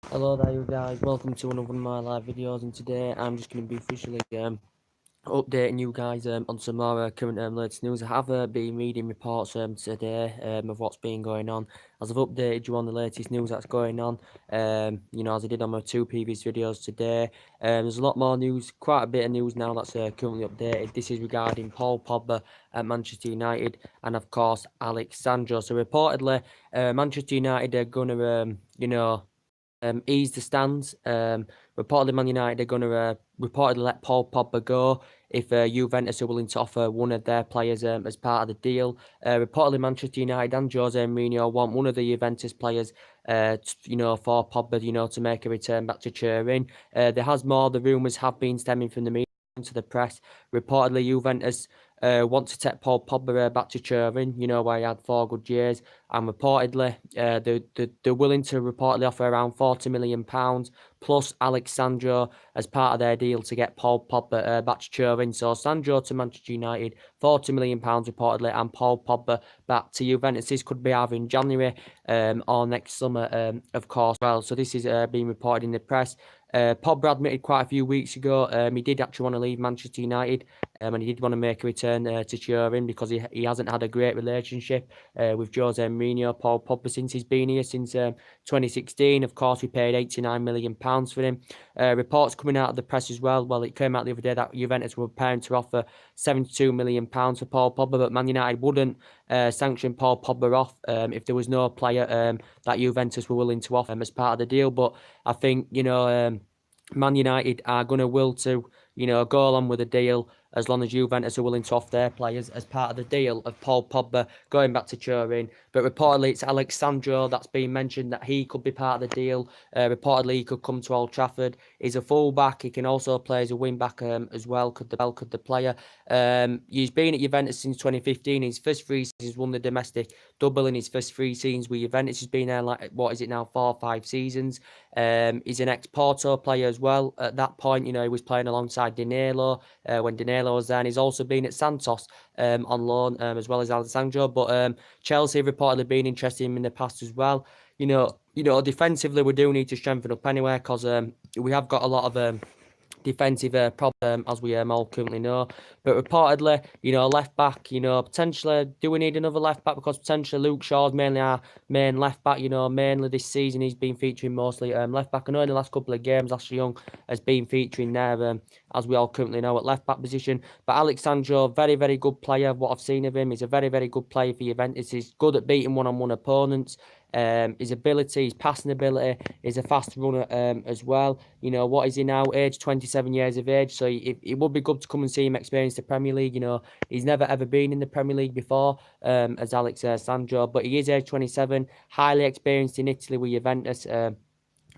Hello there you guys, welcome to another one of my live videos, and today I'm just going to be officially updating you guys on some more current latest news. I have been reading reports today of what's been going on, as I've updated you on the latest news that's going on, as I did on my two previous videos today. There's a lot more news, quite a bit of news now that's currently updated. This is regarding Paul Pogba at Manchester United and of course Alex Sandro. So reportedly Manchester United are going to ease the stands. Reportedly, Man United are going to reportedly let Paul Pogba go if Juventus are willing to offer one of their players as part of the deal. Reportedly, Manchester United and Jose Mourinho want one of the Juventus players, for Pogba, to make a return back to Turin. There has more. The rumours have been stemming from the media to the press. Reportedly, Juventus want to take Paul Pogba back to Turin, where he had 4 good years. And reportedly, they're willing to reportedly offer around £40 million plus Alex Sandro as part of their deal to get Paul Pogba back to Turin. So Sandro to Manchester United, £40 million reportedly, and Paul Pogba back to Juventus. This could be either in January or next summer, of course. Well, so this is being reported in the press. Pogba admitted quite a few weeks ago he did actually want to leave Manchester United, and he did want to make a return to Turin because he hasn't had a great relationship with Jose Mourinho. Paul Pogba, since he's been here since 2016. Of course, we paid £89 million for him. Reports coming out of the press as well. Well, it came out the other day that Juventus were preparing to offer £72 million for Paul Pogba, but Man United wouldn't sanction Paul Pogba off if there was no player that Juventus were willing to offer as part of the deal. But I think, Man United are going to will to, go along with the deal as long as Juventus are willing to offer their players as part of the deal of Paul Pogba going back to Turin. But reportedly, it's Alex Sandro that's been mentioned that he could be part of the deal. Reportedly, he could come to Old Trafford. He's a full-back. He can also play as a wing-back as well, could the player. He's been at Juventus since 2015. His first 3 seasons won the domestic double in his first 3 seasons with Juventus. He's been there, 4 or 5 seasons. He's an ex-Porto player as well. At that point, he was playing alongside Danilo when Danilo was there. And he's also been at Santos on loan as well as Alessandro. But Chelsea have reportedly been interested in him in the past as well. Defensively, we do need to strengthen up anyway because we have got a lot of defensive problem, as we all currently know. But reportedly, left back, potentially, do we need another left back? Because potentially Luke Shaw's mainly our main left back, mainly this season he's been featuring mostly left back. I know in the last couple of games, Ashley Young has been featuring there, as we all currently know, at left back position. But Alexandro, very, very good player. What I've seen of him, he's a very, very good player for Juventus. He's good at beating one-on-one opponents. His ability, his passing ability, is a fast runner as well. What is he now? Age 27 years of age. So it would be good to come and see him experience the Premier League. He's never ever been in the Premier League before, as Alex Sandro, but he is age 27, highly experienced in Italy with Juventus.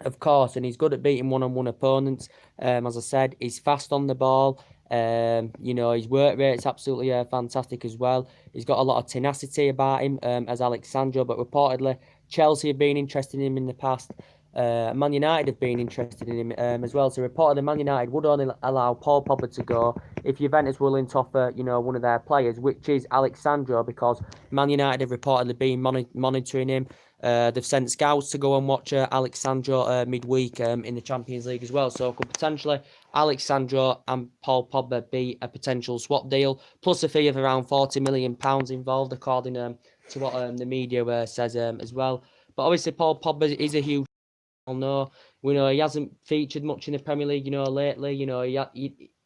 Of course, and he's good at beating one-on-one opponents. As I said, he's fast on the ball. His work rate's absolutely fantastic as well. He's got a lot of tenacity about him, as Alexandro, but reportedly Chelsea have been interested in him in the past. Man United have been interested in him as well. So reportedly Man United would only allow Paul Pogba to go if Juventus were willing to offer, one of their players, which is Alexandro, because Man United have reportedly been monitoring him. They've sent scouts to go and watch Alexandro midweek in the Champions League as well. So could potentially Alexandro and Paul Pogba be a potential swap deal, plus a fee of around £40 million involved, according to what the media says as well. But obviously Paul Pogba is a huge no. We know he hasn't featured much in the Premier League, lately.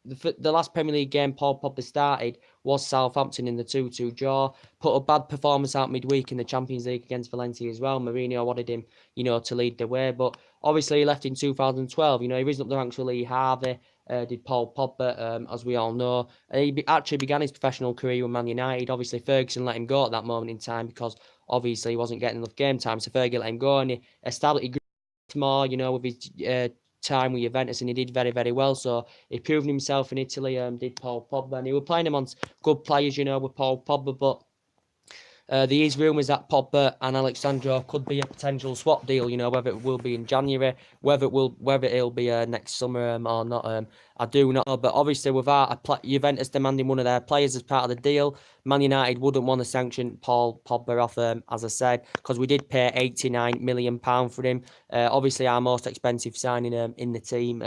The last Premier League game Paul Pogba started was Southampton in the 2-2 draw. Put a bad performance out midweek in the Champions League against Valencia as well. Mourinho wanted him, to lead the way. But obviously he left in 2012. He risen up the ranks with Lee Harvey. Did Paul Pogba, as we all know. He actually began his professional career with Man United. Obviously Ferguson let him go at that moment in time because obviously he wasn't getting enough game time. So Fergie let him go and he established more, with his time with Juventus, and he did very, very well. So he proved himself in Italy. Did Paul Pogba, and he was playing amongst good players, with Paul Pogba. But There is rumours that Pogba and Alex Sandro could be a potential swap deal. Whether it will be in January, whether it'll be next summer or not. I do not know. But obviously, without Juventus demanding one of their players as part of the deal, Man United wouldn't want to sanction Paul Pogba off, as I said, because we did pay £89 million for him. Obviously, our most expensive signing in the team,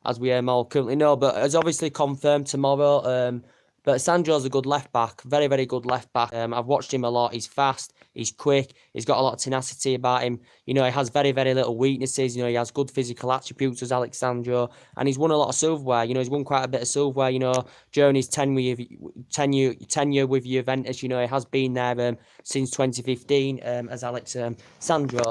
as we all currently know. But as obviously confirmed tomorrow. But Sandro's a good left back, very, very good left back. I've watched him a lot. He's fast, he's quick, he's got a lot of tenacity about him. He has very, very little weaknesses. He has good physical attributes as Alex Sandro, and he's won a lot of silverware. He's won quite a bit of silverware. During his tenure with Juventus, he has been there since 2015 as Alex Sandro.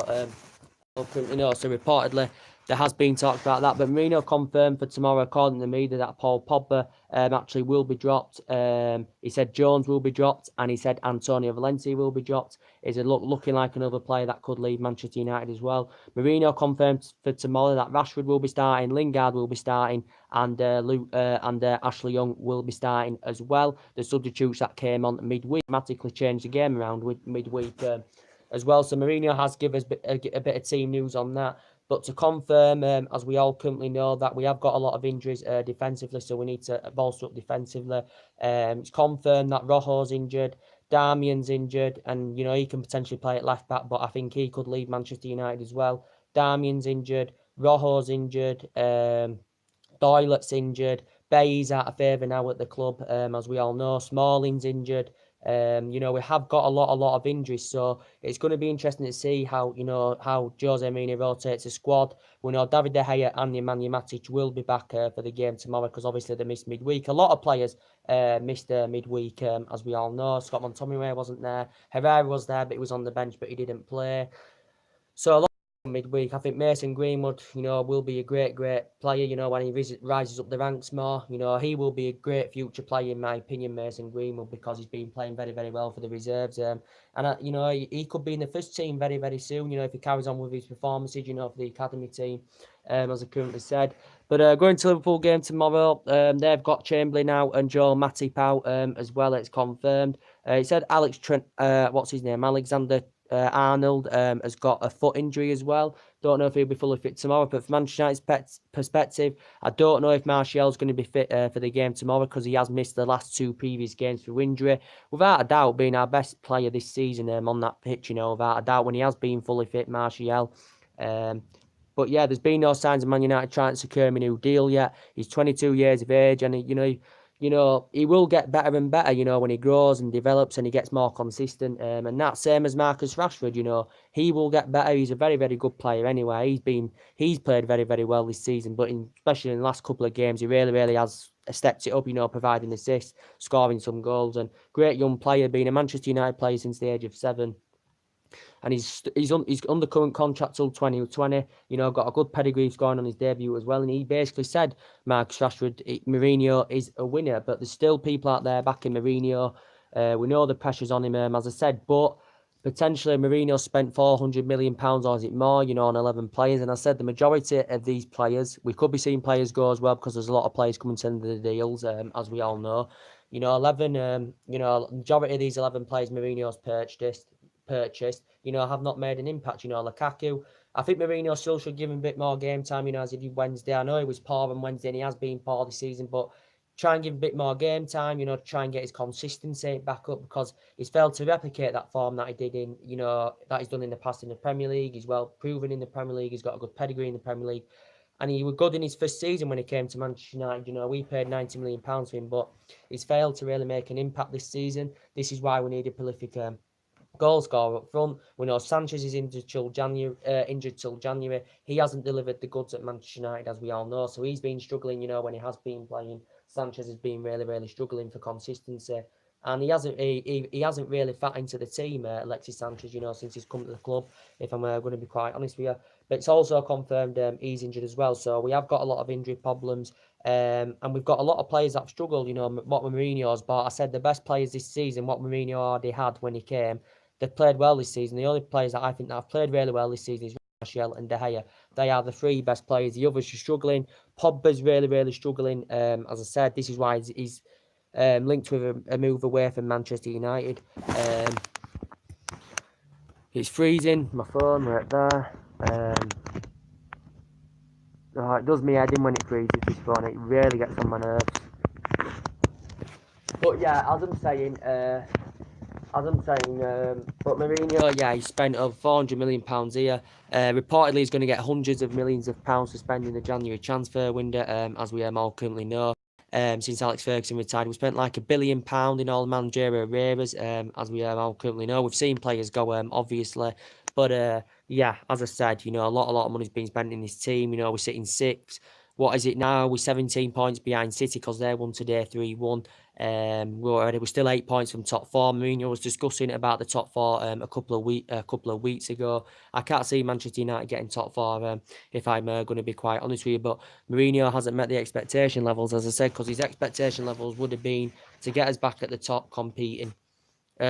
So reportedly there has been talks about that, but Mourinho confirmed for tomorrow, according to the media, that Paul Pogba actually will be dropped. He said Jones will be dropped, and he said Antonio Valencia will be dropped. Is looking like another player that could leave Manchester United as well. Mourinho confirmed for tomorrow that Rashford will be starting, Lingard will be starting, and Ashley Young will be starting as well. The substitutes that came on midweek dramatically changed the game around with midweek as well. So Mourinho has given us a bit of team news on that. But to confirm, as we all currently know, that we have got a lot of injuries defensively, so we need to bolster up defensively. It's confirmed that Rojo's injured, Darmian's injured, and he can potentially play at left back, but I think he could leave Manchester United as well. Darmian's injured, Rojo's injured, Doylett's injured, Bay's out of favour now at the club, as we all know. Smalling's injured. We have got a lot of injuries, so it's going to be interesting to see how Jose Mourinho rotates the squad. We know David De Gea and Nemanja Matic will be back for the game tomorrow, because obviously they missed midweek. A lot of players missed midweek, as we all know. Scott McTominay wasn't there. Herrera was there, but he was on the bench, but he didn't play. So a lot midweek. I think Mason Greenwood, will be a great player, when he rises up the ranks more. He will be a great future player, in my opinion, Mason Greenwood, because he's been playing very, very well for the reserves. And, he could be in the first team very, very soon, if he carries on with his performances, for the academy team, as I currently said. But going to Liverpool game tomorrow, they've got Chamberlain out and Joel Matip out as well. It's confirmed. It said Alexander Arnold has got a foot injury as well. Don't know if he'll be fully fit tomorrow, but from Manchester United's perspective, I don't know if Martial's going to be fit for the game tomorrow, because he has missed the last two previous games through injury. Without a doubt, being our best player this season on that pitch, without a doubt, when he has been fully fit, Martial. But yeah, there's been no signs of Man United trying to secure him a new deal yet. He's 22 years of age, and he will get better and better, when he grows and develops and he gets more consistent. And that's same as Marcus Rashford, he will get better. He's a very, very good player anyway. He's played very, very well this season, but especially in the last couple of games, he really, really has stepped it up, providing assists, scoring some goals, and great young player, being a Manchester United player since the age of 7. And he's under current contract till 2020. Got a good pedigree scoring on his debut as well. And he basically said, Marcus Rashford, Mourinho is a winner, but there's still people out there backing Mourinho. We know the pressure's on him, as I said, but potentially Mourinho spent £400 million, or is it more, on 11 players. And I said the majority of these players, we could be seeing players go as well, because there's a lot of players coming to the end of the deals, as we all know. 11, majority of these 11 players Mourinho's purchased, have not made an impact. Lukaku, I think Mourinho still should give him a bit more game time, as he did Wednesday. I know he was poor on Wednesday and he has been poor this season, but try and give him a bit more game time, try and get his consistency back up, because he's failed to replicate that form that he did that he's done in the past in the Premier League. He's well proven in the Premier League. He's got a good pedigree in the Premier League. And he was good in his first season when he came to Manchester United. We paid £90 million for him, but he's failed to really make an impact this season. This is why we need a prolific goal scorer up front. We know Sanchez is injured till January. He hasn't delivered the goods at Manchester United, as we all know. So he's been struggling, when he has been playing. Sanchez has been really, really struggling for consistency. And he hasn't really fat into the team, Alexis Sanchez, since he's come to the club, if I'm going to be quite honest with you. But it's also confirmed he's injured as well. So we have got a lot of injury problems. And we've got a lot of players that have struggled, what Mourinho's bought. I said the best players this season, what Mourinho already had when he came, they've played well this season. The only players that I think that have played really well this season is Martial and De Gea. They are the three best players. The others are struggling. Pogba's really, really struggling. As I said, this is why he's linked with a move away from Manchester United. It's freezing, my phone right there. Oh, it does me head in when it freezes, this phone. It really gets on my nerves. But yeah, as I'm saying, but Mourinho, yeah, he spent over £400 million here. Reportedly, he's going to get hundreds of millions of pounds to spend in the January transfer window, as we all currently know. Since Alex Ferguson retired, we spent like £1 billion in all managerial arrears, as we all currently know. We've seen players go, obviously, but yeah, as I said, a lot of money's been spent in this team. We're sitting sixth. What is it now? We're 17 points behind City because they won today 3-1. We're still 8 points from top four. Mourinho was discussing about the top four a couple of weeks ago. I can't see Manchester United getting top four, if I'm going to be quite honest with you. But Mourinho hasn't met the expectation levels, as I said, because his expectation levels would have been to get us back at the top competing.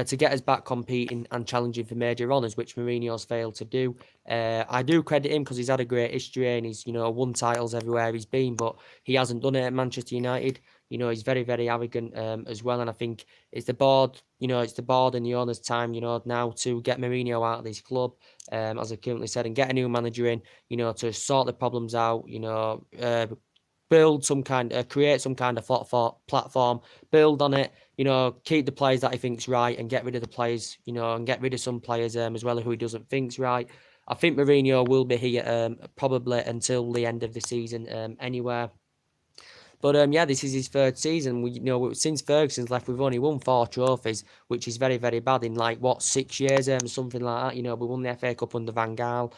To get us back competing and challenging for major honours, which Mourinho's failed to do. I do credit him because he's had a great history and he's won titles everywhere he's been, but he hasn't done it at Manchester United. He's very, very arrogant as well, and I think it's the board. It's the board and the owners' time. Now to get Mourinho out of this club, as I currently said, and get a new manager in. To sort the problems out. Build some create some kind of platform, build on it, keep the players that he thinks right and get rid of the players, and get rid of some players as well who he doesn't think's right. I think Mourinho will be here probably until the end of the season anywhere. But yeah, this is his third season. Since Ferguson's left, we've only won 4 trophies, which is very, very bad in 6 years, something like that. We won the FA Cup under Van Gaal.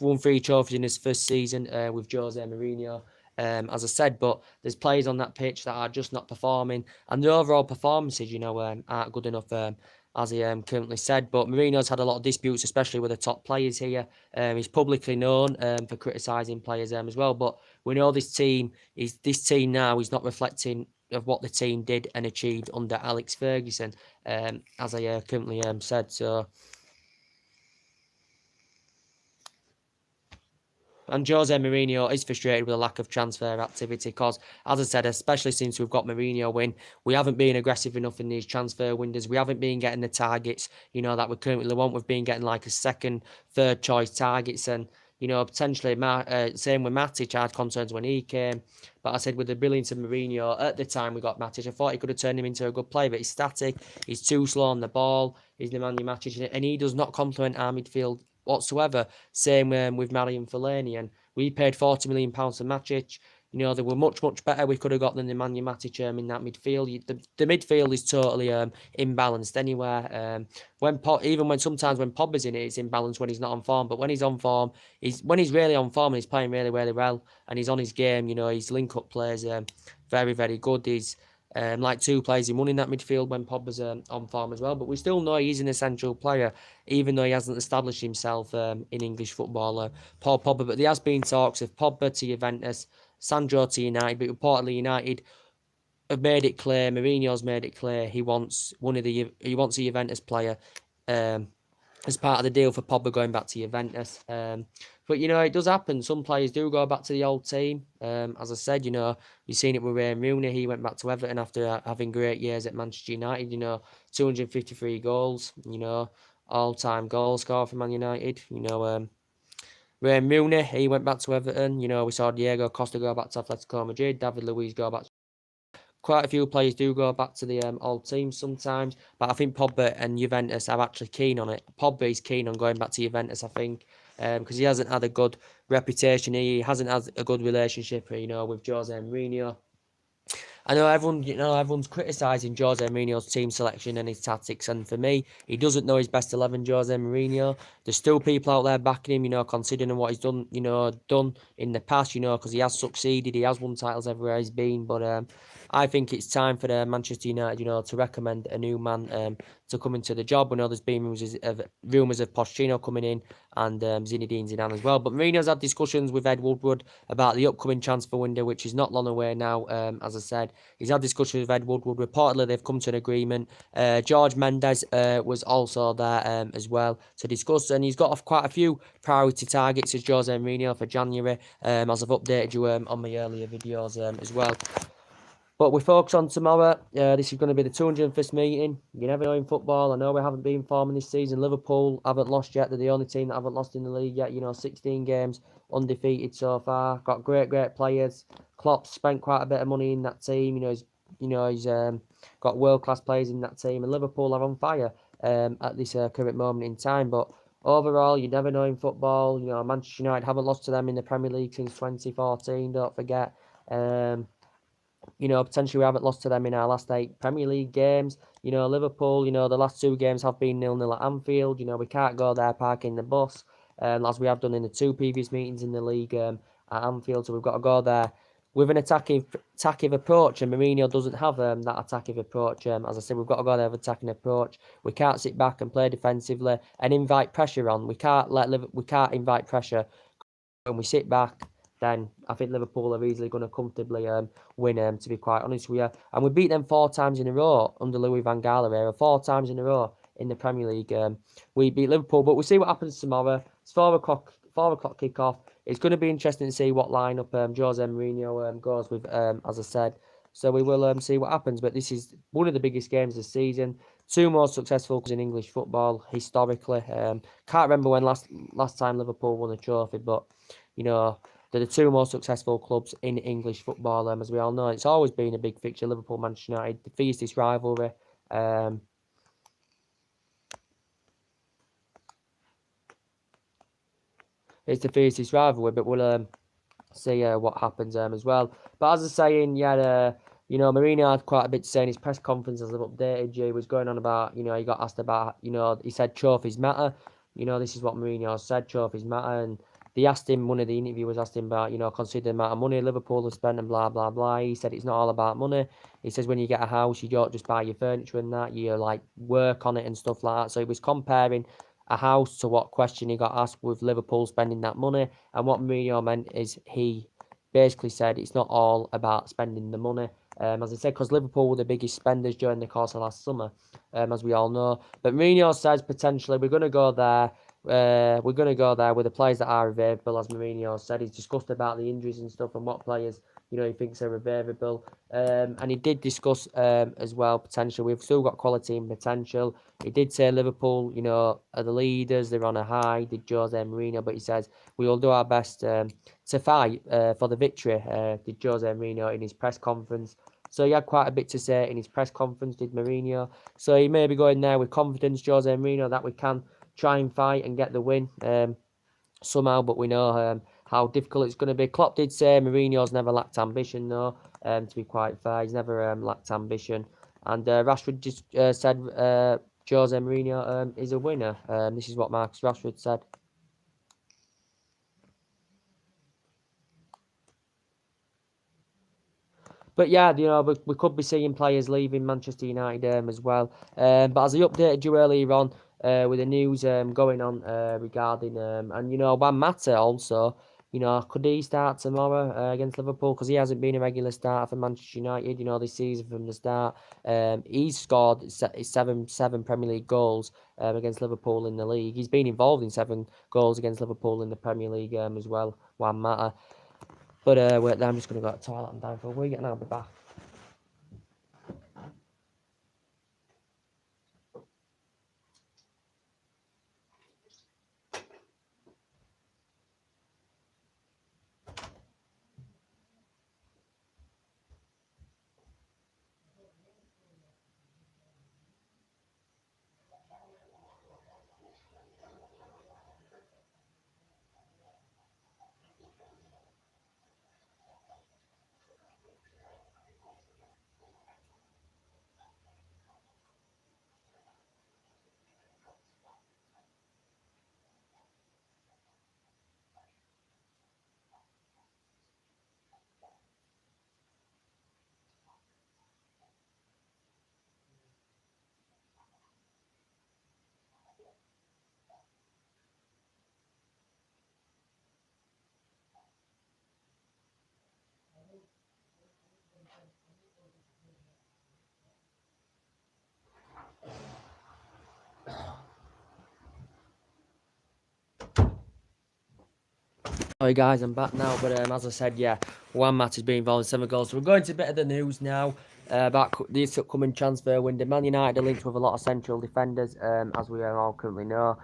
Won 3 trophies in his first season with Jose Mourinho. As I said, but there's players on that pitch that are just not performing, and the overall performances, aren't good enough, as he currently said. But Mourinho's had a lot of disputes, especially with the top players here. He's publicly known for criticising players as well. But we know this team now is not reflecting of what the team did and achieved under Alex Ferguson, as I currently said. So. And Jose Mourinho is frustrated with the lack of transfer activity because, as I said, especially since we've got Mourinho in, we haven't been aggressive enough in these transfer windows. We haven't been getting the targets, that we currently want. We've been getting like a second, third choice targets, and potentially same with Matic. I had concerns when he came, but I said with the brilliance of Mourinho at the time we got Matic, I thought he could have turned him into a good player, but he's static, he's too slow on the ball, he's Nemanja Matic, and he does not complement our midfield whatsoever. Same with Marian Fellaini, and we paid £40 million for Matic. They were much, much better we could have got than the Nemanja Matic in that midfield. The midfield is totally imbalanced anywhere. Sometimes when Pogba's in it, it's imbalanced when he's not on form. But when he's on form, when he's really on form and he's playing really, really well, and he's on his game, his link-up plays very, very good. He's like 2 players in one in that midfield when Pogba's on form as well. But we still know he's an essential player, even though he hasn't established himself in English football, Paul Pogba. But there has been talks of Pogba to Juventus, Sandro to United, but reportedly United have made it clear, Mourinho's made it clear, he wants a Juventus player as part of the deal for Pogba going back to Juventus. But, it does happen. Some players do go back to the old team. As I said, you've seen it with Wayne Rooney. He went back to Everton after having great years at Manchester United. 253 goals, all-time goal scorer for Man United. Wayne Rooney, he went back to Everton. We saw Diego Costa go back to Atletico Madrid. David Luiz go back. Quite a few players do go back to the old team sometimes, but I think Pogba and Juventus are actually keen on it. Pogba is keen on going back to Juventus, I think, because he hasn't had a good reputation. He hasn't had a good relationship, with Jose Mourinho. I know everyone's criticising Jose Mourinho's team selection and his tactics, and for me, he doesn't know his best 11, Jose Mourinho. There's still people out there backing him, considering what he's done in the past, because he has succeeded, he has won titles everywhere he's been, but I think it's time for the Manchester United, to recommend a new man to come into the job. We know there's been rumours of Pochettino coming in and Zinedine Zidane as well. But Mourinho's had discussions with Ed Woodward about the upcoming transfer window, which is not long away now, as I said. He's had discussions with Ed Woodward. Reportedly, they've come to an agreement. George Mendes was also there as well to discuss, and he's got quite a few priority targets as Jose Mourinho for January, as I've updated you on my earlier videos as well. But we focus on tomorrow. This is going to be the 201st meeting. You never know in football. I know we haven't been forming this season. Liverpool haven't lost yet. They're the only team that haven't lost in the league yet. 16 games undefeated so far. Got great players. Klopp spent quite a bit of money in that team. He's got world class players in that team, and Liverpool are on fire at this current moment in time. But overall, you never know in football. Manchester United haven't lost to them in the Premier League since 2014. Don't forget. Potentially we haven't lost to them in our last 8 Premier League games. Liverpool, the last 2 games have been 0-0 at Anfield. We can't go there parking the bus, as we have done in the 2 previous meetings in the league at Anfield. So we've got to go there with an attacking approach, and Mourinho doesn't have that attacking approach. As I said, we've got to go there with attacking approach. We can't sit back and play defensively and invite pressure on. We can't invite pressure when we sit back. Then I think Liverpool are easily going to comfortably win, to be quite honest with you. And we beat them 4 times in a row under Louis van Gaal era, 4 times in a row in the Premier League. We beat Liverpool, but we'll see what happens tomorrow. It's 4 o'clock kickoff. It's going to be interesting to see what lineup Jose Mourinho goes with, as I said. So we will see what happens. But this is one of the biggest games this season. 2 more successful in English football historically. Can't remember when last time Liverpool won a trophy, but they're the 2 most successful clubs in English football. As we all know, it's always been a big fixture. Liverpool, Manchester United, the fiercest rivalry. It's the fiercest rivalry, but we'll see what happens as well. But as I was saying, Mourinho had quite a bit to say in his press conference. As I've updated you, he was going on about, he got asked about, he said trophies matter. This is what Mourinho said, trophies matter. And they asked him, one of the interviewers asked him about, consider the amount of money Liverpool have spent and blah, blah, blah. He said it's not all about money. He says when you get a house, you don't just buy your furniture and that, you work on it and stuff like that. So he was comparing a house to what question he got asked with Liverpool spending that money. And what Mourinho meant is he basically said it's not all about spending the money. As I said, because Liverpool were the biggest spenders during the course of last summer, as we all know. But Mourinho says potentially we're going to go there. We're going to go there with the players that are available, as Mourinho said. He's discussed about the injuries and stuff and what players he thinks are available. And he did discuss as well potential. We've still got quality and potential. He did say Liverpool, are the leaders. They're on a high. Did Jose Mourinho, but he says we will do our best to fight for the victory. Did Jose Mourinho in his press conference. So he had quite a bit to say in his press conference, did Mourinho. So he may be going there with confidence, Jose Mourinho, that we can try and fight and get the win somehow. But we know how difficult it's going to be. Klopp did say Mourinho's never lacked ambition, though, to be quite fair. He's never lacked ambition. And Rashford just said Jose Mourinho is a winner. This is what Marcus Rashford said. But yeah, we could be seeing players leaving Manchester United as well. But as I updated you earlier on with the news going on regarding and Juan Mata also, could he start tomorrow against Liverpool, because he hasn't been a regular starter for Manchester United, this season from the start. He's scored 7 Premier League goals against Liverpool in the league. He's been involved in 7 goals against Liverpool in the Premier League as well, Juan Mata. But wait, I'm just going to go to the toilet and down for a wee and I'll be back. Hi guys, I'm back now, but as I said, yeah, Juan Mata has been involved in 7 goals. So we're going to a bit of the news now about this upcoming transfer window. Man United are linked with a lot of central defenders, as we all currently know.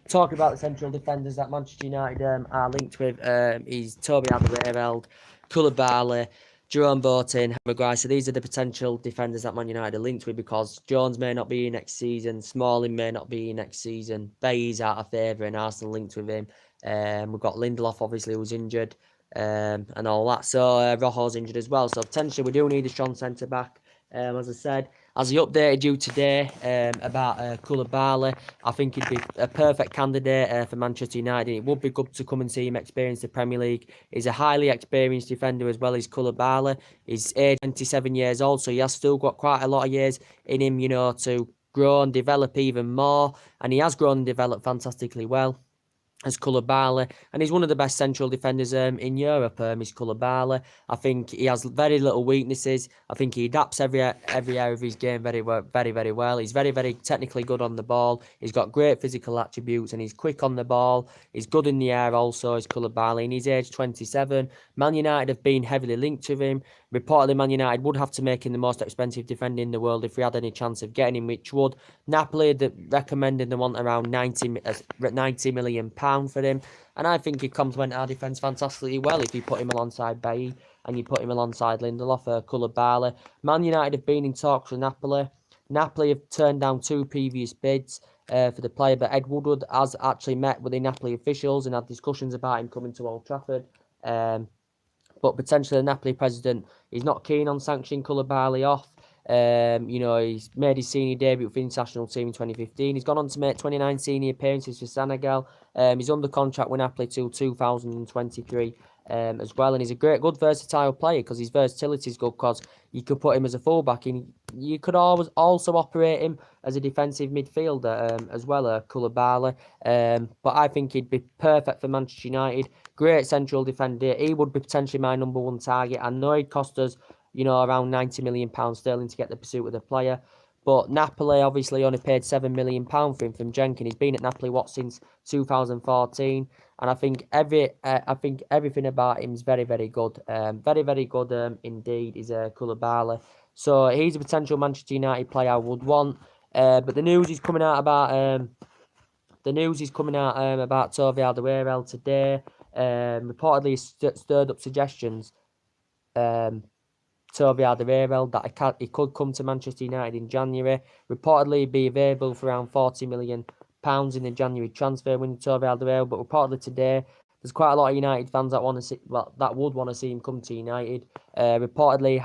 Talking about the central defenders that Manchester United are linked with is Toby Alderweireld, Koulibaly, Jerome Boateng, Maguire. So these are the potential defenders that Man United are linked with, because Jones may not be here next season, Smalling may not be here next season, Bailly's out of favour and Arsenal linked with him. We've got Lindelof, obviously, who's injured, and all that. So Rojo's injured as well. So potentially we do need a strong centre back. As I said, as he updated you today about Koulibaly, I think he'd be a perfect candidate for Manchester United. It would be good to come and see him experience the Premier League. He's a highly experienced defender as well as Koulibaly. He's 27 years old, so he has still got quite a lot of years in him, to grow and develop even more. And he has grown and developed fantastically well as Koulibaly, and he's one of the best central defenders in Europe. Is Koulibaly. I think he has very little weaknesses. I think he adapts every area of his game very well. He's very technically good on the ball. He's got great physical attributes, and he's quick on the ball. He's good in the air also, is Koulibaly, and he's age 27. Man United have been heavily linked with him. Reportedly, Man United would have to make him the most expensive defender in the world if we had any chance of getting him, which would. Napoli recommended they want around £90 million for him, and I think he complements our defence fantastically well if you put him alongside Bailly and you put him alongside Lindelof or Koulibaly. Man United have been in talks with Napoli. Napoli have turned down 2 previous bids for the player, but Ed Woodward has actually met with the Napoli officials and had discussions about him coming to Old Trafford. But potentially the Napoli president is not keen on sanctioning Koulibaly off. He's made his senior debut for the international team in 2015. He's gone on to make 29 senior appearances for Senegal. He's under contract with Napoli till 2023 as well. And he's a good versatile player, because his versatility is good, because you could put him as a fullback and you could always also operate him as a defensive midfielder as well, Koulibaly. But I think he'd be perfect for Manchester United. Great central defender. He would be potentially my number one target. I know he'd cost us, around £90 million sterling to get the pursuit of the player. But Napoli obviously only paid £7 million for him from Jenkins. He's been at Napoli since 2014, and I think everything about him is very good. Very good indeed. Is Koulibaly. So he's a potential Manchester United player I would want. But the news is coming out about Toby Alderweireld today. Reportedly stirred up suggestions. Toby Alderweireld that he could come to Manchester United in January. Reportedly be available for around £40 million in the January transfer window, Toby Alderweireld. But reportedly today, there's quite a lot of United fans that would want to see him come to United. Reportedly he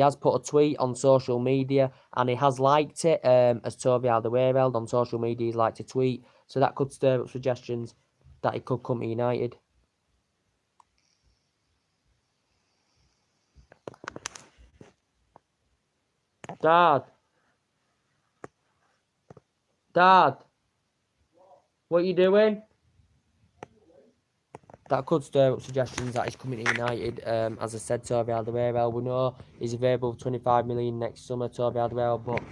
has put a tweet on social media, and he has liked it as Toby Alderweireld on social media. He's liked a tweet, so that could stir up suggestions that he could come to United. Dad, what are you doing? That could stir up suggestions that he's coming to United. As I said, Toby Alderweireld, we know he's available for 25 million next summer, Toby Alderweireld, but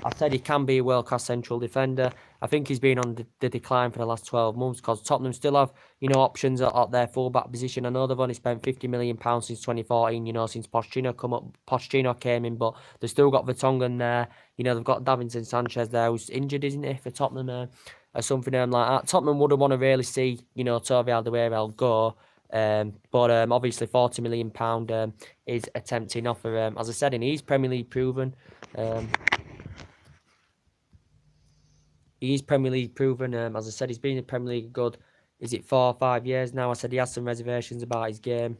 I said he can be a world-class central defender. I think he's been on the decline for the last 12 months, because Tottenham still have, options at their full-back position. I know they've only spent £50 million since 2014, since Pochettino came in, but they've still got Vertonghen there. They've got Davinson Sanchez there, who's injured, isn't he, for Tottenham, or something like that. Tottenham would want to really see, Toby Alderweireld go. But obviously £40 million is a tempting offer. As I said, and he's Premier League proven. He's Premier League proven. As I said, he's been in Premier League good. Is it 4 or 5 years now? I said he has some reservations about his game.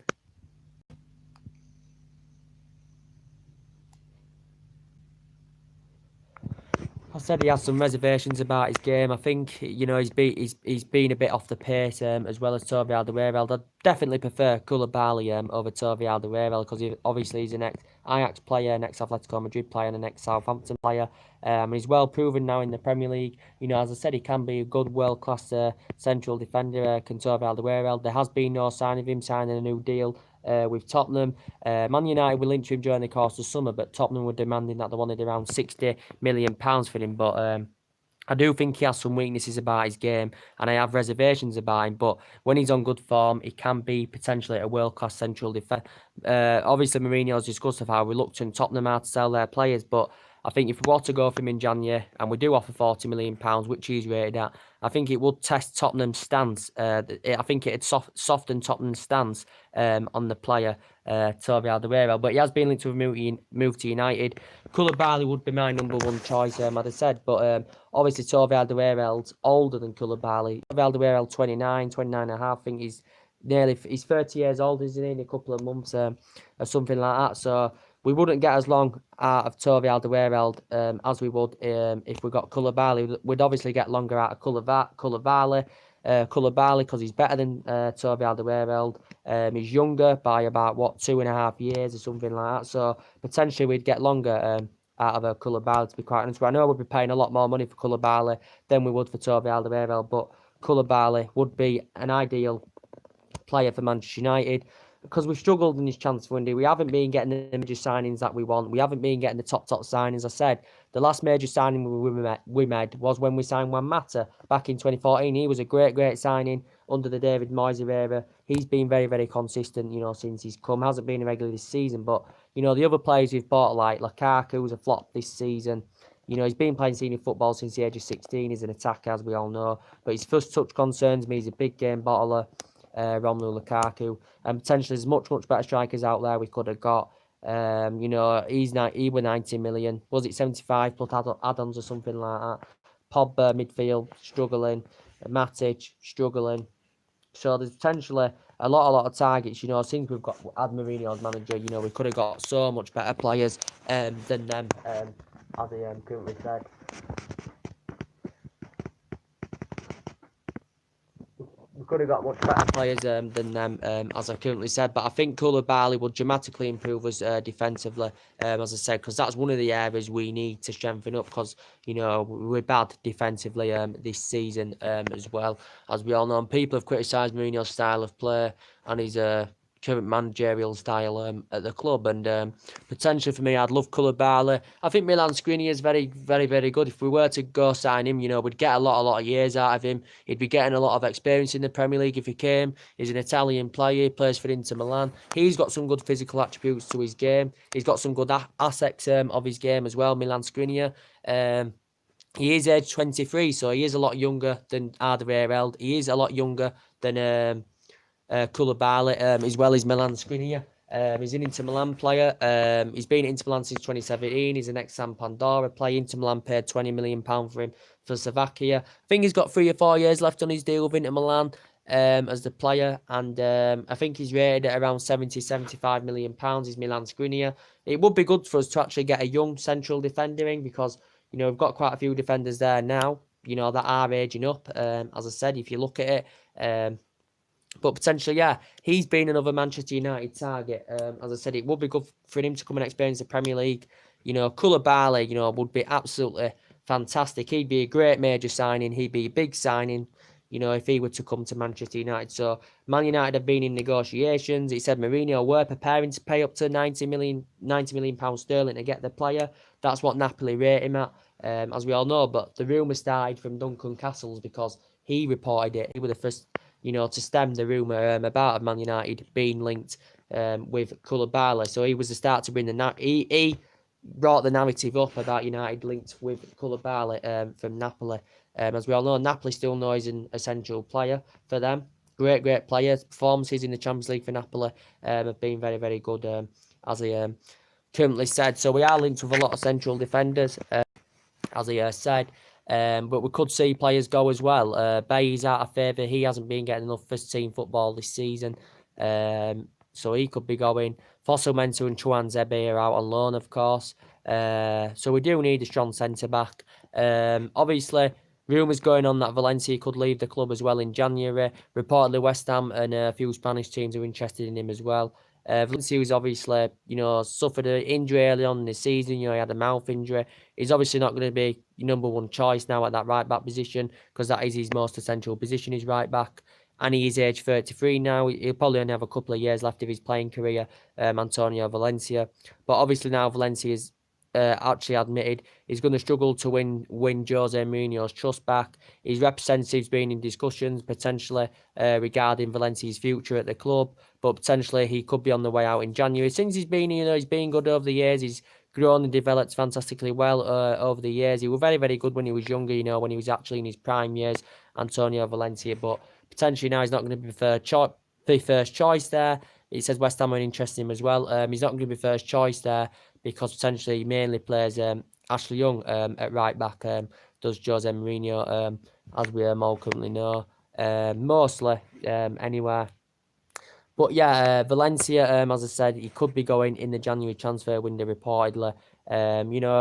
I said he has some reservations about his game. I think he's been a bit off the pace as well as Toby Alderweireld. I'd definitely prefer Koulibaly over Toby Alderweireld, because obviously he's an ex-Ajax player, an ex-Atletico Madrid player, and an ex-Southampton player. He's well proven now in the Premier League. As I said, he can be a good world-class central defender. Can Toby Alderweireld. There has been no sign of him signing a new deal with Tottenham. Man United will link to him during the course of summer, but Tottenham were demanding that they wanted around £60 million for him. But I do think he has some weaknesses about his game, and I have reservations about him. But when he's on good form, he can be potentially a world-class central defender. Obviously, Mourinho's discussed of how reluctant Tottenham are to sell their players, but I think if we were to go for him in January, and we do offer £40 million, which he's rated at, I think it would test Tottenham's stance. I think it'd soften Tottenham's stance on the player, Toby Alderweireld. But he has been linked to a move to United. Koulibaly would be my number one choice, as I said, but obviously Toby Alderweireld's older than Koulibaly. Toby Alderweireld 29 and a half. I think he's 30 years old, isn't he, in a couple of months, or something like that. So we wouldn't get as long out of Toby Alderweireld as we would if we got Koulibaly. We'd obviously get longer out of Koulibaly because he's better than Toby Alderweireld. He's younger by about 2.5 years or something like that. So potentially we'd get longer out of a Koulibaly, to be quite honest. But I know we'd be paying a lot more money for Koulibaly than we would for Toby Alderweireld, but Koulibaly would be an ideal player for Manchester United because we've struggled in this transfer window. We haven't been getting the major signings that we want. We haven't been getting the top signings. I said the last major signing we made was when we signed Juan Mata back in 2014. He was a great signing under the David Moyes era. He's been very consistent, since he's come. Hasn't been a regular this season, but the other players we've bought, like Lukaku, who's a flop this season. He's been playing senior football since the age of 16. He's an attacker, as we all know. But his first touch concerns me. He's a big game bottler. Romelu Lukaku, and potentially there's much better strikers out there we could have got. He was 90 million. Was it 75 plus add-ons or something like that? Pogba midfield struggling, Matic struggling. So there's potentially a lot of targets. Since we've got had Mourinho as manager, we could have got so much better players than them. As I currently said. We could have got much better players than them, as I currently said. But I think Koulibaly will dramatically improve us defensively, as I said, because that's one of the areas we need to strengthen up. Because we're bad defensively this season as well, as we all know. And people have criticised Mourinho's style of play and his current managerial style at the club, and potentially for me, I'd love Koulibaly. I think Milan Skriniar is very good. If we were to go sign him, we'd get a lot of years out of him. He'd be getting a lot of experience in the Premier League if he came. He's an Italian player. He plays for Inter Milan. He's got some good physical attributes to his game. He's got some good assets of his game as well, Milan Skriniar. He is age 23, so he is a lot younger than Alderweireld. He is a lot younger than Koulibaly, as well as Milan Skriniar. He's an Inter Milan player. He's been at Inter Milan since 2017. He's an ex-San Pandora player. Inter Milan paid £20 million for him for Slovakia. I think he's got 3 or 4 years left on his deal with Inter Milan as the player, and I think he's rated at around £75 million. He's Milan Skriniar. It would be good for us to actually get a young central defender in, because we've got quite a few defenders there now, that are aging up. As I said, if you look at it. But potentially, yeah, he's been another Manchester United target. As I said, it would be good for him to come and experience the Premier League. Koulibaly, would be absolutely fantastic. He'd be a great major signing. He'd be a big signing, if he were to come to Manchester United. So Man United have been in negotiations. It said Mourinho were preparing to pay up to £90 million sterling to get the player. That's what Napoli rate him at, as we all know. But the rumour started from Duncan Castles because he reported it. He was the first, to stem the rumour about Man United being linked with Koulibaly. So he was the start to bring he brought the narrative up about United linked with Koulibaly from Napoli. As we all know, Napoli still know he's an essential player for them. Great player. Performances in the Champions League for Napoli have been very good, as I currently said. So we are linked with a lot of central defenders, as I said. But we could see players go as well. Bay's out of favour. He hasn't been getting enough first team football this season. So he could be going. Fosu-Mensah and Chuan Zebe are out on loan, of course. So we do need a strong centre-back. Obviously, rumours going on that Valencia could leave the club as well in January. Reportedly, West Ham and a few Spanish teams are interested in him as well. Valencia was obviously, suffered an injury early on in the season. He had a mouth injury. He's obviously not going to be your number one choice now at that right back position, because that is his most essential position, is right back. And he is age 33 now. He'll probably only have a couple of years left of his playing career, Antonio Valencia. But obviously now Valencia's actually admitted he's going to struggle to win Jose Mourinho's trust back. His representative's been in discussions potentially regarding Valencia's future at the club, but potentially he could be on the way out in January. Since he's been here, he's been good over the years. He's grown and developed fantastically well over the years. He was very, very good when he was younger, when he was actually in his prime years, Antonio Valencia, but potentially now he's not going to be first choice there. It says West Ham are interested in him as well. He's not going to be first choice there because potentially he mainly plays Ashley Young at right back, does Jose Mourinho, as we all currently know, mostly anywhere. But yeah, Valencia, as I said, he could be going in the January transfer window reportedly.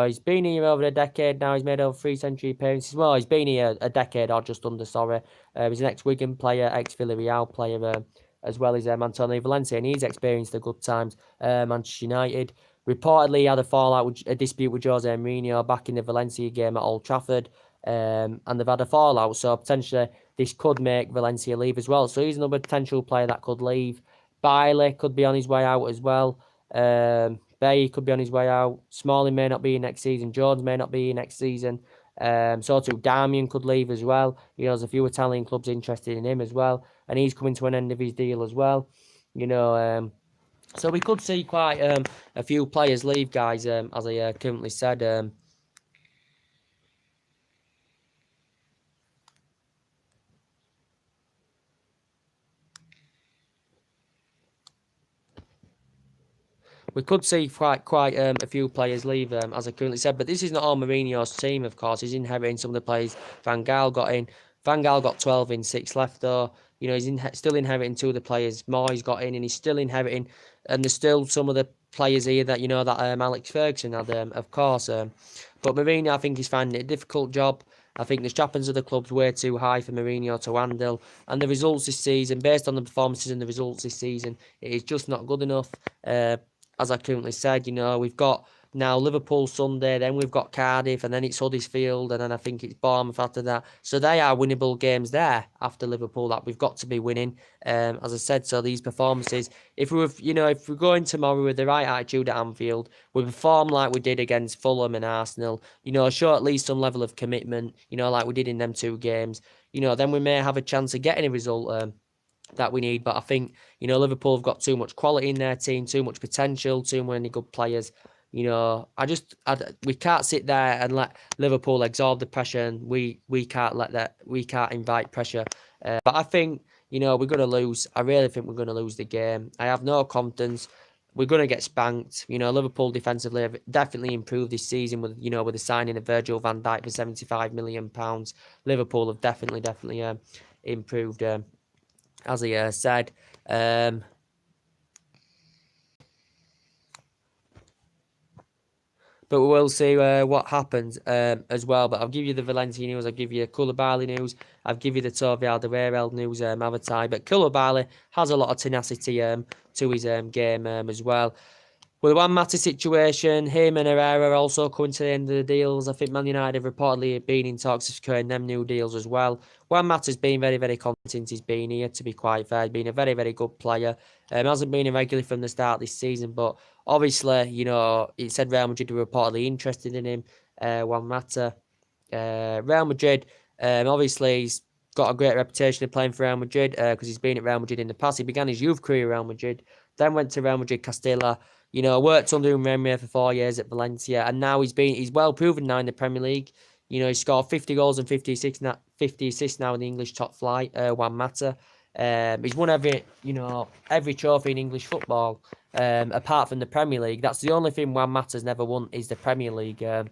He's been here over a decade now. He's made over 3 century appearances. Well, he's been here a decade or just under, sorry. He's an ex-Wigan player, ex-Villarreal player, as well as Antonio Valencia, and he's experienced the good times. Manchester United reportedly had a dispute with Jose Mourinho back in the Valencia game at Old Trafford, and they've had a fallout. So potentially this could make Valencia leave as well. So he's another potential player that could leave. Bailey could be on his way out as well. Bay could be on his way out. Smalling may not be here next season. Jones may not be here next season. So too, Darmian could leave as well. There's a few Italian clubs interested in him as well, and he's coming to an end of his deal as well. So we could see quite a few players leave, guys. As I currently said. We could see quite a few players leave, as I currently said. But this is not all Mourinho's team, of course. He's inheriting some of the players Van Gaal got in. Van Gaal got 12 in, 6 left, though. He's still inheriting 2 of the players Moyes got in, and he's still inheriting. And there's still some of the players here that, that Alex Ferguson had, of course. But Mourinho, I think he's finding it a difficult job. I think the trappings of the club's way too high for Mourinho to handle. And the results this season, based on the performances and the results this season, it is just not good enough. As I currently said, we've got now Liverpool Sunday, then we've got Cardiff, and then it's Huddersfield, and then I think it's Bournemouth after that. So they are winnable games there after Liverpool that we've got to be winning. As I said, so these performances, if we're going tomorrow with the right attitude at Anfield, we perform like we did against Fulham and Arsenal, show at least some level of commitment, like we did in them 2 games, then we may have a chance of getting a result that we need. But I think, Liverpool have got too much quality in their team, too much potential, too many good players. We can't sit there and let Liverpool absorb the pressure, and we can't invite pressure. But I think, we're going to lose. I really think we're going to lose the game. I have no confidence. We're going to get spanked. Liverpool defensively have definitely improved this season with the signing of Virgil van Dijk for £75 million. Liverpool have definitely improved, as I said. But we will see what happens as well. But I'll give you the Valencia news. I'll give you Koulibaly news. I'll give you the Toby Alderweireld news, Avatar. But Koulibaly has a lot of tenacity to his game as well. With the Juan Mata situation, him and Herrera are also coming to the end of the deals. I think Man United have reportedly been in talks of securing them new deals as well. Juan Mata's been very, very confident since he's been here, to be quite fair. He's been a very, very good player. Hasn't been irregular from the start of this season, but obviously, it said Real Madrid were reportedly interested in him, Juan Mata. Real Madrid, obviously, he's got a great reputation of playing for Real Madrid because he's been at Real Madrid in the past. He began his youth career at Real Madrid, then went to Real Madrid Castilla. Worked under Remy for 4 years at Valencia, and now he's well proven now in the Premier League. He's scored 50 goals and 50 assists now in the English top flight. Juan Mata. He's won every trophy in English football, apart from the Premier League. That's the only thing Juan Mata's never won is the Premier League. And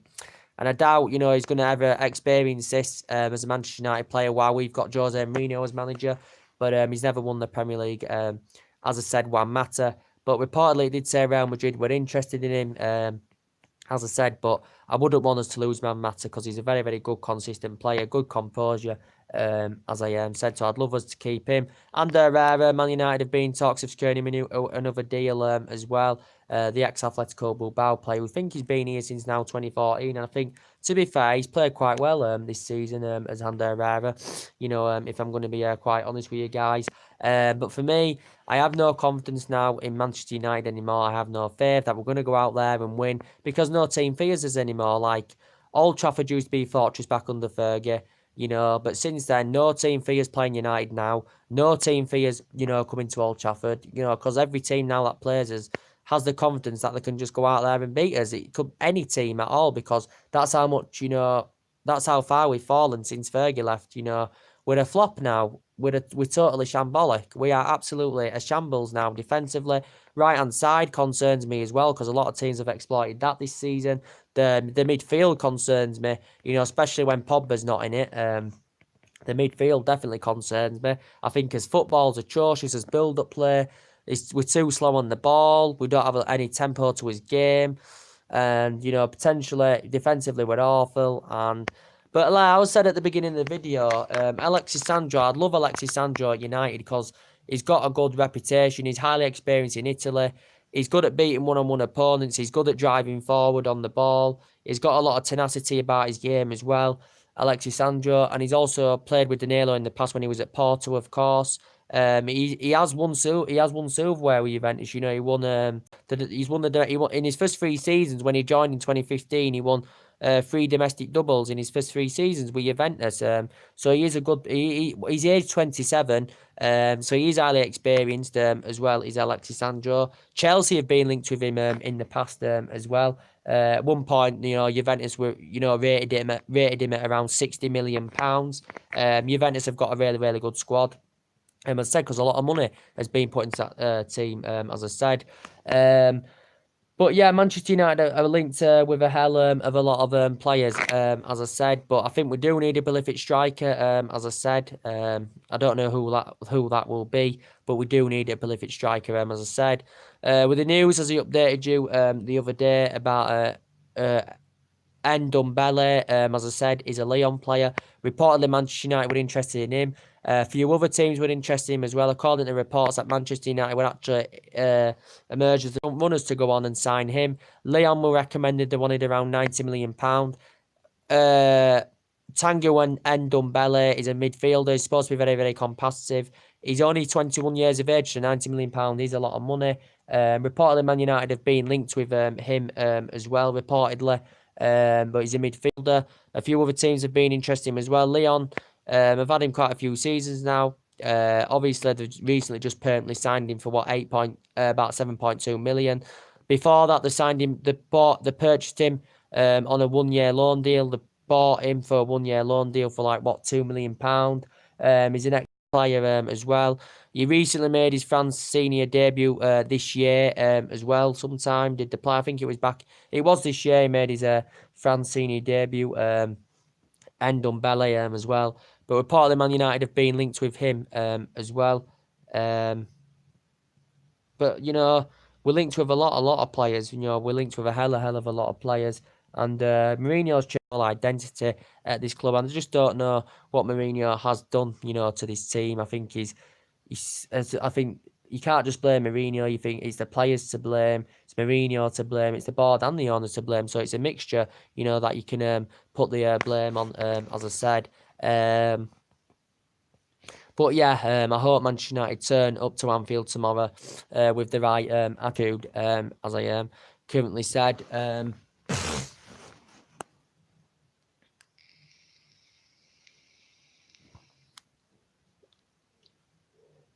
I doubt, he's going to ever experience this as a Manchester United player while we've got Jose Mourinho as manager. But he's never won the Premier League. As I said, Juan Mata. But reportedly, it did say Real Madrid were interested in him, as I said. But I wouldn't want us to lose Juan Mata because he's a very, very good, consistent player, good composure, as I said. So I'd love us to keep him. And Man United have been in talks of securing him another deal as well. the ex-Atletico Bilbao player. We think he's been here since now 2014, and I think, to be fair, he's played quite well this season as Ander Herrera, if I'm going to be quite honest with you guys. But for me, I have no confidence now in Manchester United anymore. I have no faith that we're going to go out there and win, because no team fears us anymore. Like, Old Trafford used to be fortress back under Fergie, but since then, no team fears playing United now. No team fears, coming to Old Trafford, because every team now that plays us has the confidence that they can just go out there and beat us. It could any team at all, because that's how much, that's how far we've fallen since Fergie left. We're a flop now. We're totally shambolic. We are absolutely a shambles now defensively. Right hand side concerns me as well, because a lot of teams have exploited that this season. The midfield concerns me, especially when Pogba's not in it. The midfield definitely concerns me. I think as football's atrocious as build-up play, we're too slow on the ball. We don't have any tempo to his game. And, potentially, defensively, we're awful. But like I said at the beginning of the video, Alexis Sandro, I'd love Alexis Sandro at United, because he's got a good reputation. He's highly experienced in Italy. He's good at beating one-on-one opponents. He's good at driving forward on the ball. He's got a lot of tenacity about his game as well, Alexis Sandro. And he's also played with Danilo in the past when he was at Porto, of course. He has won silverware with Juventus. He won in his first 3 seasons when he joined in 2015. He won 3 domestic doubles in his first 3 seasons with Juventus. So he is a good. He's age 27. So he's highly experienced as well. Is Alexis Sandro. Chelsea have been linked with him in the past as well. At one point, Juventus were rated him at around £60 million. Juventus have got a really, really good squad. As I said, because a lot of money has been put into that team, as I said. But yeah, Manchester United are linked with a hell of a lot of players, as I said. But I think we do need a prolific striker, as I said. I don't know who that will be, but we do need a prolific striker, as I said. With the news, as he updated you the other day about Ndombele, as I said, is a Lyon player. Reportedly, Manchester United were interested in him. A few other teams were interested in him as well. According to reports that Manchester United would actually emerge as the front runners to go on and sign him. Lyon were recommended. They wanted around £90 million. Tanguy Ndombele is a midfielder. He's supposed to be very, very competitive. He's only 21 years of age, so £90 million is a lot of money. Reportedly, Man United have been linked with him as well, reportedly. But he's a midfielder. A few other teams have been interested in him as well. Lyon have had him quite a few seasons now. Obviously, they've recently just permanently signed him for about 7.2 million. Before that, they signed him. They purchased him on a 1-year loan deal. They bought him for a 1-year loan deal for £2 million. He's an ex-player as well. He recently made his France senior debut this year as well. Sometime did the play. I think it was back. It was this year he made his France senior debut. Ndombele as well. But reportedly, Man United have been linked with him as well. But we're linked with a lot of players. We're linked with a hell of a lot of players. And Mourinho's general identity at this club, and I just don't know what Mourinho has done, to this team. I think I think you can't just blame Mourinho. You think it's the players to blame, it's Mourinho to blame, it's the board and the owners to blame. So it's a mixture, that you can put the blame on, as I said. But yeah, I hope Manchester United turn up to Anfield tomorrow with the right attitude, as I currently said.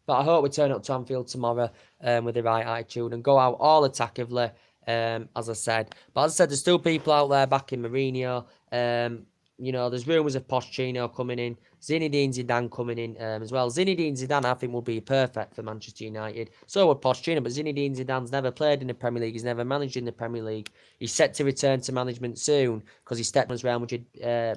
But I hope we turn up to Anfield tomorrow with the right attitude and go out all attackively, as I said. But as I said, there's still people out there backing Mourinho. There's rumours of Pochettino coming in, Zinedine Zidane coming in as well. Zinedine Zidane, I think, will be perfect for Manchester United. So would Pochettino, but Zinedine Zidane's never played in the Premier League. He's never managed in the Premier League. He's set to return to management soon because he stepped as Real Madrid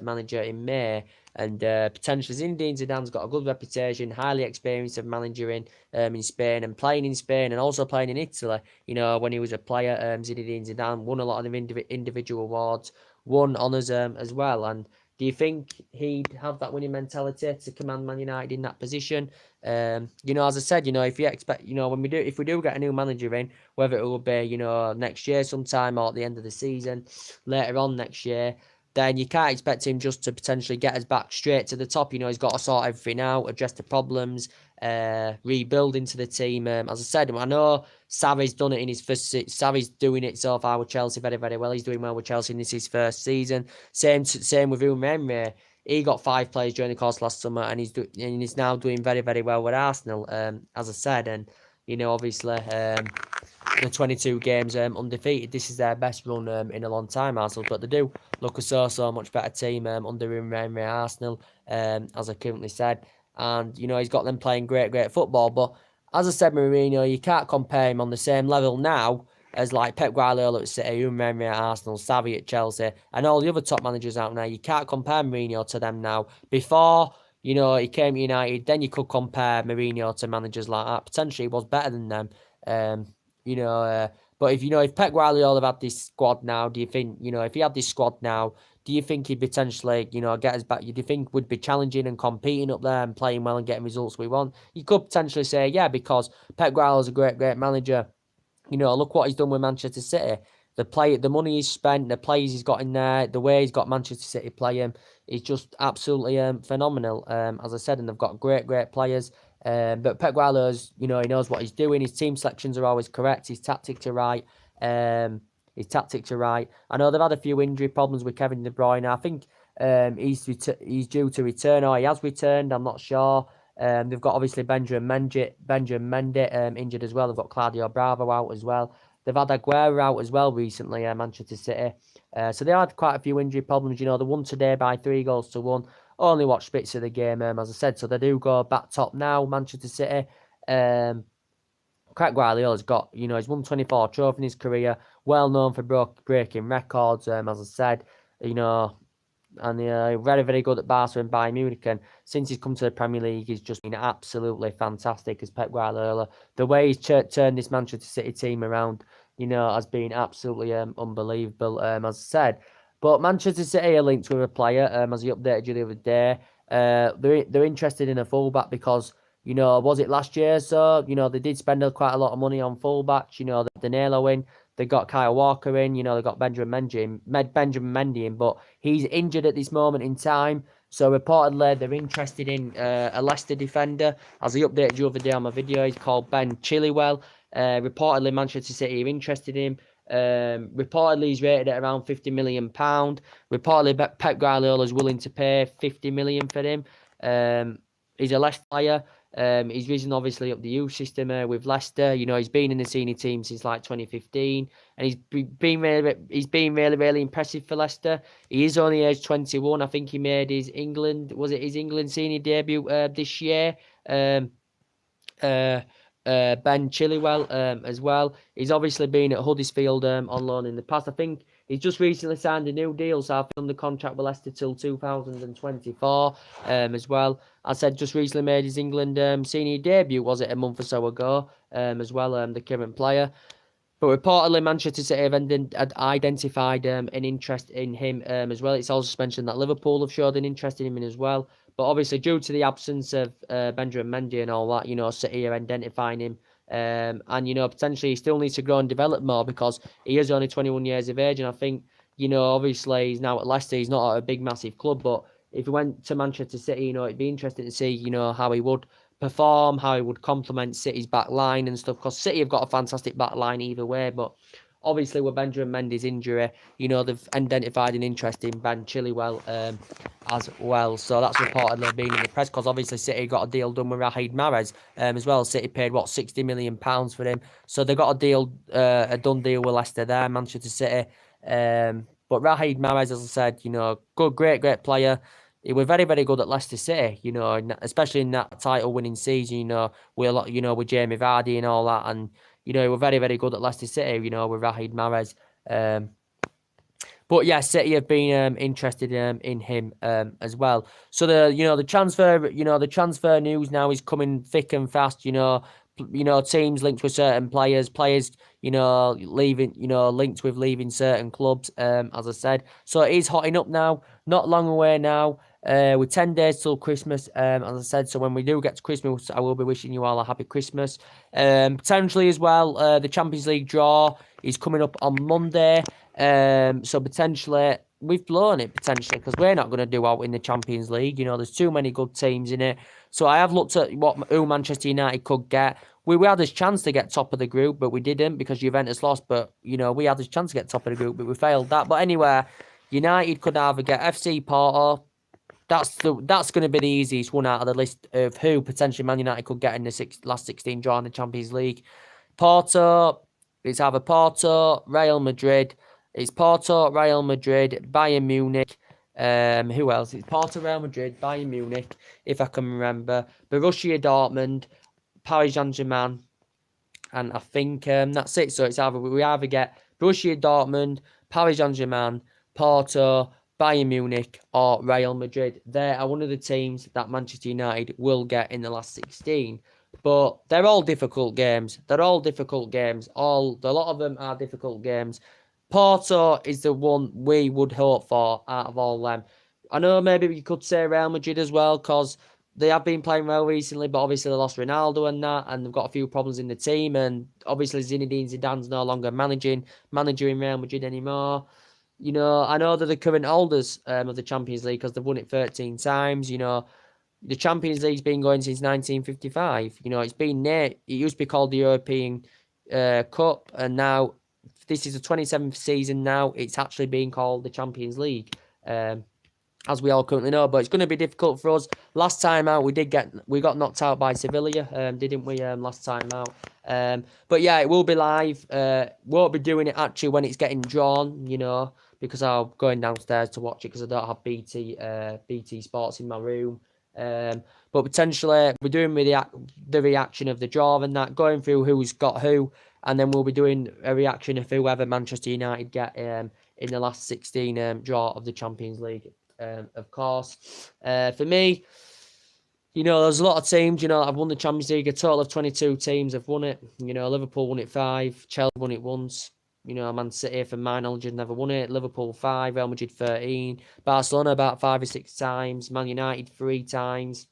manager in May. And potentially Zinedine Zidane's got a good reputation, highly experienced of managing in Spain and playing in Spain and also playing in Italy. When he was a player, Zinedine Zidane won a lot of individual awards, won honours as well. And do you think he'd have that winning mentality to command Man United in that position? You know, as I said, you know, if you expect, you know, if we do get a new manager in, whether it will be, you know, next year sometime or at the end of the season, later on next year, then you can't expect him just to potentially get us back straight to the top. You know, he's got to sort everything out, address the problems, rebuild into the team. As I said, I know Sarri's done it in his first. Sarri's doing it so far with Chelsea very, very well. He's doing well with Chelsea, and this is his first season. Same with Emery. He got 5 players during the course last summer, and he's now doing very, very well with Arsenal. As I said, and you know, obviously, the 22 games undefeated. This is their best run in a long time, Arsenal. But they do look a so much better team under Emery Arsenal, as I currently said. And you know, he's got them playing great football. But as I said, Mourinho, you can't compare him on the same level now as like Pep Guardiola at City, Emery at Arsenal, Sarri at Chelsea, and all the other top managers out now. You can't compare Mourinho to them now. Before, you know, he came to United, then you could compare Mourinho to managers like that. Potentially, he was better than them. You know, but if Pep Guardiola had this squad now, do you think, you know, if he had this squad now, do you think he'd potentially, you know, get us back? Do you think would be challenging and competing up there and playing well and getting results we want? You could potentially say, yeah, because Pep Guardiola's a great manager. You know, look what he's done with Manchester City. The money he's spent, the players he's got in there, the way he's got Manchester City playing is just absolutely phenomenal. As I said, and they've got great players. But Pep Guardiola's, you know, he knows what he's doing. His team selections are always correct. His tactics are right. I know they've had a few injury problems with Kevin De Bruyne. I think he's due to return, or he has returned. I'm not sure. They've got obviously Benjamin Mendy injured as well. They've got Claudio Bravo out as well. They've had Aguero out as well recently, Manchester City. So they had quite a few injury problems. You know, they won today by 3-1. Only watched bits of the game, as I said. So they do go back top now, Manchester City. Pep Guardiola's got, you know, he's won 24 trophies in his career. Well known for breaking records, as I said. You know, and very good at Barca and Bayern Munich. And since he's come to the Premier League, he's just been absolutely fantastic as Pep Guardiola. The way he's turned this Manchester City team around, you know, has been absolutely unbelievable, as I said. But Manchester City are linked with a player, as he updated you the other day. They're interested in a fullback because, you know, was it last year? So, you know, they did spend quite a lot of money on fullbacks. You know, Danilo in. They got Kyle Walker in, you know, they got Benjamin Mendy in, but he's injured at this moment in time. So reportedly, they're interested in a Leicester defender. As I updated you the other day on my video, he's called Ben Chilwell. Reportedly, Manchester City are interested in him. Reportedly, he's rated at around £50 million. Reportedly, Pep Guardiola is willing to pay £50 million for him. He's a Leicester player. He's risen obviously up the youth system with Leicester. You know, he's been in the senior team since like 2015, and he's been really impressive for Leicester. He is only age 21. I think he made his England senior debut this year. Ben Chilwell as well. He's obviously been at Huddersfield on loan in the past. I think he's just recently signed a new deal, so I've done the contract with Leicester till 2024 as well. I said just recently made his England senior debut, was it a month or so ago as well, the current player. But reportedly, Manchester City have identified an interest in him as well. It's also mentioned that Liverpool have showed an interest in him as well. But obviously, due to the absence of Benjamin Mendy and all that, you know, City are identifying him. And, you know, potentially he still needs to grow and develop more because he is only 21 years of age. And I think, you know, obviously he's now at Leicester. He's not at a big, massive club. But if he went to Manchester City, you know, it'd be interesting to see, you know, how he would perform, how he would complement City's back line and stuff. Because City have got a fantastic back line either way. But obviously with Benjamin Mendy's injury, you know, they've identified an interest in Ben Chilwell as well. So that's reportedly been in the press because obviously City got a deal done with Riyad Mahrez as well. City paid, what, £60 million for him. So they got a done deal with Leicester there, Manchester City. But Riyad Mahrez, as I said, you know, great player. He was very good at Leicester City, you know, especially in that title-winning season, you know, with Jamie Vardy and all that, and you know, he was very good at Leicester City, you know, with Riyad Mahrez. But yeah, City have been interested in him as well. So the transfer news now is coming thick and fast. You know, teams linked with certain players, you know, linked with leaving certain clubs. As I said, so it is hotting up now. Not long away now. with 10 days till Christmas, as I said. So when we do get to Christmas, I will be wishing you all a happy Christmas. Potentially as well, the Champions League draw is coming up on Monday. So potentially we've blown it potentially because we're not going to do out in the Champions League. You know, there's too many good teams in it. So I have looked at who Manchester United could get. We had this chance to get top of the group, but we didn't because Juventus lost. But, you know, we had this chance to get top of the group, but we failed that. But anyway, United could either get FC Porto. That's going to be the easiest one out of the list of who potentially Man United could get in the last 16 draw in the Champions League. Porto, it's either Porto, Real Madrid. It's Porto, Real Madrid, Bayern Munich. Who else? It's Porto, Real Madrid, Bayern Munich, if I can remember. Borussia Dortmund, Paris Saint-Germain, and I think that's it. So it's either we either get Borussia Dortmund, Paris Saint-Germain, Porto, Bayern Munich, or Real Madrid. They are one of the teams that Manchester United will get in the last 16. But they're all difficult games. A lot of them are difficult games. Porto is the one we would hope for out of all them. I know maybe you could say Real Madrid as well, because they have been playing well recently, but obviously they lost Ronaldo and that, and they've got a few problems in the team, and obviously Zinedine Zidane's no longer manager in Real Madrid anymore. You know, I know they're the current holders of the Champions League because they've won it 13 times. You know, the Champions League's been going since 1955. You know, it used to be called the European Cup, and now this is the 27th season now. It's actually being called the Champions League. As we all currently know, but it's going to be difficult for us. Last time out, we got knocked out by Sevilla, didn't we? Last time out, but yeah, it will be live. Won't be doing it actually when it's getting drawn, you know, because I'm going downstairs to watch it because I don't have BT Sports in my room. But potentially we're doing the reaction of the draw and that, going through who's got who, and then we'll be doing a reaction of whoever Manchester United get in the last 16 draw of the Champions League. Of course, for me, you know, there's a lot of teams. You know, I've won the Champions League. A total of 22 teams have won it. You know, Liverpool won it 5, Chelsea won it once. You know, Man City, from my knowledge, have never won it. Liverpool 5, Real Madrid 13, Barcelona about 5 or 6 times, Man United 3 times.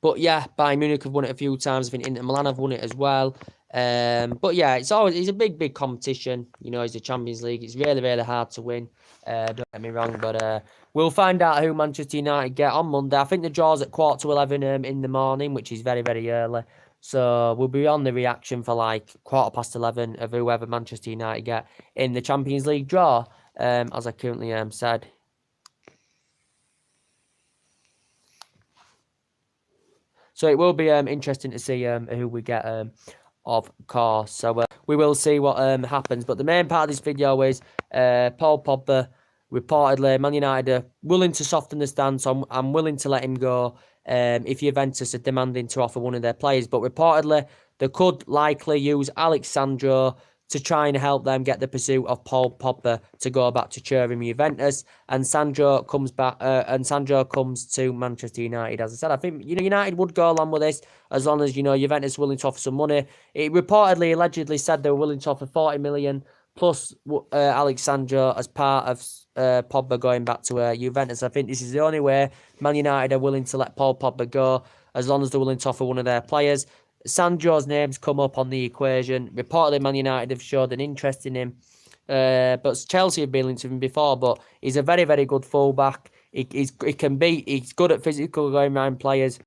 But yeah, Bayern Munich have won it a few times. I think Inter Milan have won it as well. But yeah, it's a big competition. You know, it's the Champions League. It's really, really hard to win. Don't get me wrong, but we'll find out who Manchester United get on Monday. I think the draw's at 11:15 in the morning, which is very, very early. So we'll be on the reaction for like 11:15 of whoever Manchester United get in the Champions League draw, as I currently said. So it will be interesting to see who we get, of course. So we will see what happens. But the main part of this video is Paul Pogba. Reportedly, Man United are willing to soften the stance. So I'm willing to let him go if Juventus are demanding to offer one of their players. But reportedly, they could likely use Sandro to try and help them get the pursuit of Paul Pogba to go back to cheering Juventus, and Sandro comes back. And Sandro comes to Manchester United. As I said, I think United would go along with this as long as Juventus is willing to offer some money. It reportedly, allegedly said they were willing to offer 40 million plus Sandro as part of Pogba going back to Juventus. I think this is the only way Man United are willing to let Paul Pogba go, as long as they're willing to offer one of their players. Sandro's name's come up on the equation. Reportedly, Man United have showed an interest in him. But Chelsea have been linked to him before, but he's a very, very good fullback. He's good at physical going around players.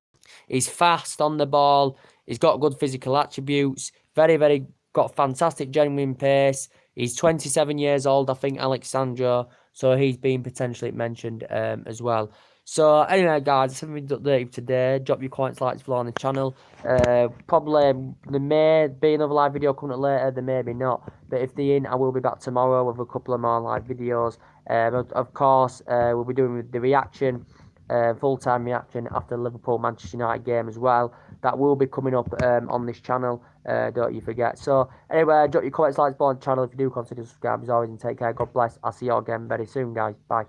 He's fast on the ball. He's got good physical attributes. Very, very got fantastic genuine pace. He's 27 years old, I think, Sandro. So he's been potentially mentioned as well. So anyway, guys, that's something to update today. Drop your comments, likes below on the channel. Probably there may be another live video coming up later, there may be not. But if they're in, I will be back tomorrow with a couple of more live videos. Of course, we'll be doing the reaction, full-time reaction after the Liverpool-Manchester United game as well. That will be coming up on this channel, don't you forget. So anyway, drop your comments, likes below on the channel if you do consider subscribing as always, and take care. God bless. I'll see you all again very soon, guys. Bye.